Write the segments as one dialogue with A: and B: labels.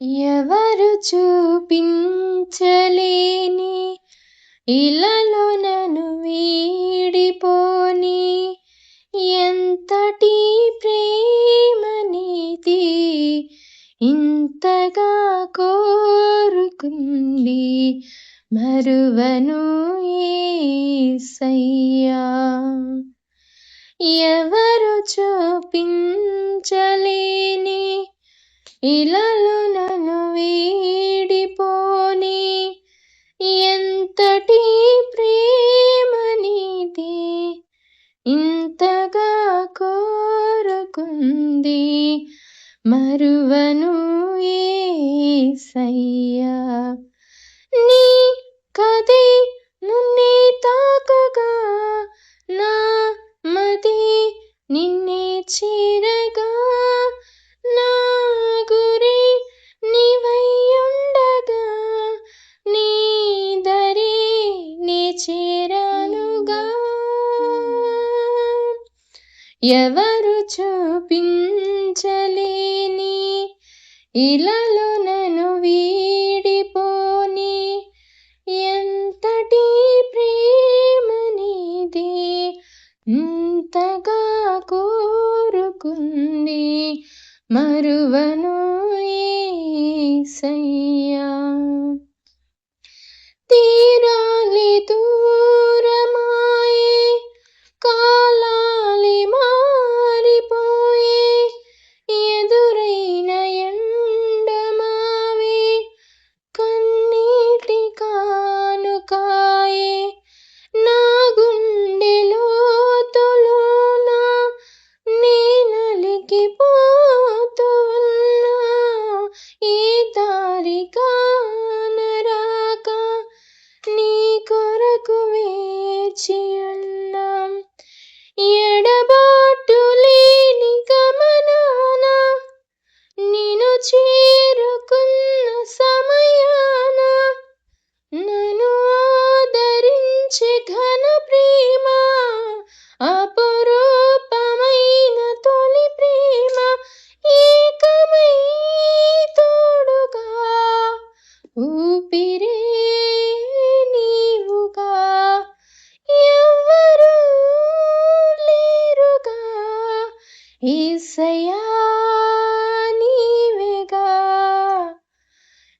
A: ఎవరు చూపించలేని ఇలలో నన్ను వీడిపోని ఎంతటి ప్రేమనిది ఇంతగా కోరుకుంది మరువను యేసయ్యా. ఎవరు చూపించలేని ఇలలో నన్ను వీడిపోని ఎంతటి ప్రేమనిది ఇంతగా కోరుకుంది మరువను యేసయ్యా. నీ కదే నన్నే తాకగా నా మది నిన్నే చేరగా నా గురి నీవై ఉండగా నీ దరి నే చేరానుగా. ఎవరు చూపించలేని ఇలలో నన్ను వీడిపోని ఎంతటి ప్రేమనిది ఇంతగా కోరుకుంది మరువను యేసయ్యా. తీరాలి దూరమాయే కాలాలి మారిపోయే ఎదురైన ఎండమావే కన్నీటి కానుకాయే నా గుండె లోతులోన నే నలిగిపోతూ ఉన్నా ఏ దారి కానరాక నీ కొరకు వేచి ఉన్నాం. ఎడబాటు లేని గమనాన నిన్ను చేరుకున్న సమయాన నన్ను ఆదరించే ఘన ప్రేమ అపురూపమైన తొలి ప్రేమ ఏకమై తోడుగా ఊపిరే నీవుగా ఎవ్వరూ లేరుగా యేసయ్యా నీవేగా.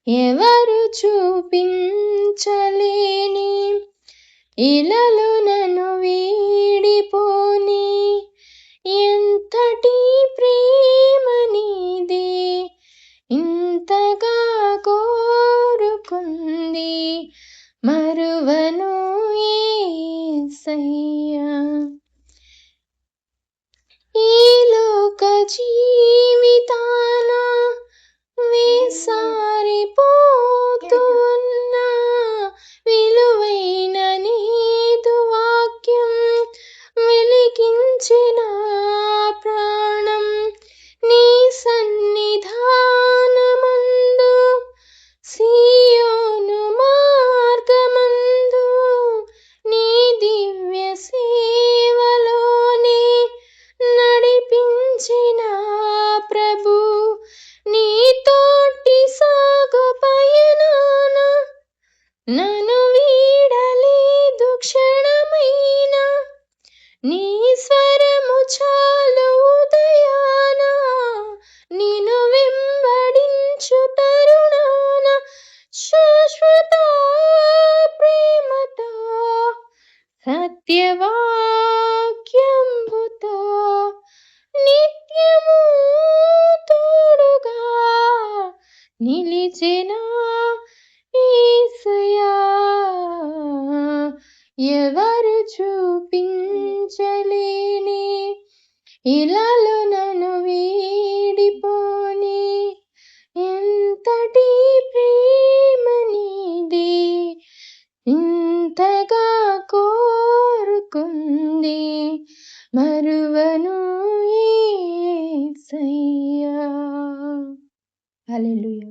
A: ఎవరు చూపించలేని ఇలలో నన్ను వీడిపోని ఎంతటి ప్రేమనిది ఇంతగా కోరుకుంది మరువను యేసయ్యా. ఈ లోక జీవితాన వేసారిపోతూ ఉన్నా విలువైన నీదు వాక్యం వెలిగించిన ప్రాణం నీ సన్నిధానమందు సీయోను మార్గమందు నీ దివ్య సేవలోనే నడిపించిన ప్రభు నీ తోటి సాగు పయనాన నన్ను వీడలేదు క్షణమైన నీ స్వరము చాలు ఉదయాన నిన్ను వెంబడించు తరుణాన శాశ్వత ప్రేమతో సత్యవాక్యంబుతో నిత్యము తోడుగా నిలిచిన యేసయ్యా. ఎవరు చూపించలేని ఇలలో నన్ను వీడిపోని ఎంతటి ప్రేమనిది ఇంతగా కోరుకుంది మరువను యేసయ్యా. హల్లెలూయా.